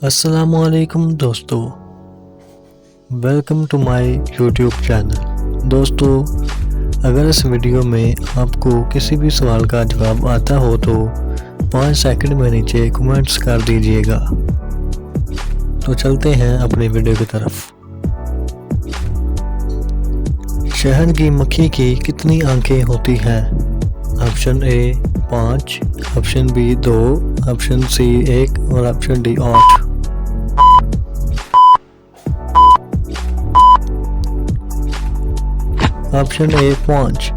अस्सलामुअलैकुम दोस्तों, welcome to my YouTube channel. दोस्तों, अगर इस वीडियो में आपको किसी भी सवाल का जवाब आता हो तो 5 सेकंड में नीचे कमेंट्स कर दीजिएगा। तो चलते हैं अपनी वीडियो की तरफ। शहद की मक्खी की कितनी आंखें होती हैं? Option A 5, option B 2, option C 1 और ऑप्शन डी 8। Option A 5।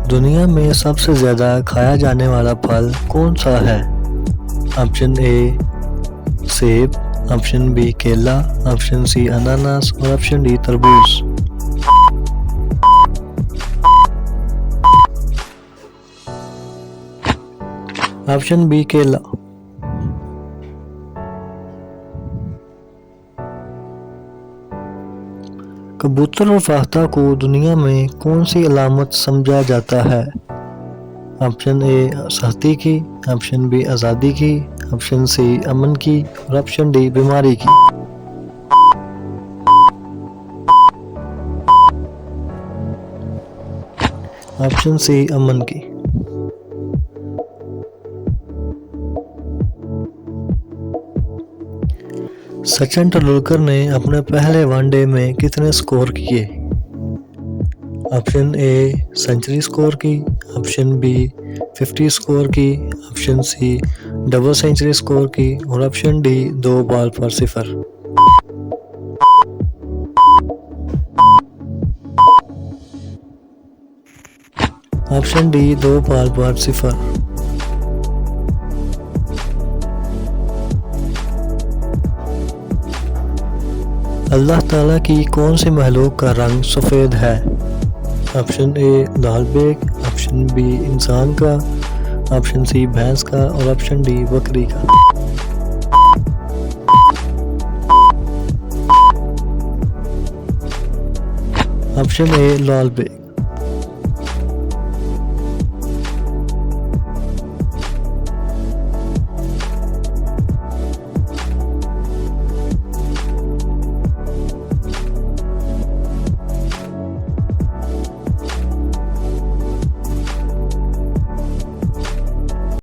दुनिया में सबसे ज्यादा खाया जाने वाला फल कौन सा है? ऑप्शन ए सेब, ऑप्शन बी केला, ऑप्शन सी अनानास और ऑप्शन डी तरबूज। ऑप्शन बी केला। कबूतर और फाख्ता को दुनिया में कौन सी अलामत समझा जाता है? ऑप्शन ए सख्ती की, ऑप्शन बी आज़ादी की, ऑप्शन सी अमन की और ऑप्शन डी बीमारी की। ऑप्शन सी अमन की। सचिन तेंदुलकर ने अपने पहले वनडे में कितने स्कोर किए? ऑप्शन ए सेंचुरी स्कोर की, ऑप्शन बी 50 स्कोर की, option C double century score की और ऑप्शन डी 2 बॉल पर 0। ऑप्शन डी 2 बॉल पर 0। अल्लाह ताला की कौन सी महलूक का रंग सफ़ेद है? ऑप्शन ए लाल बेग, ऑप्शन बी इंसान का, ऑप्शन सी भैंस का और ऑप्शन डी बकरी का। ऑप्शन ए लाल बेग।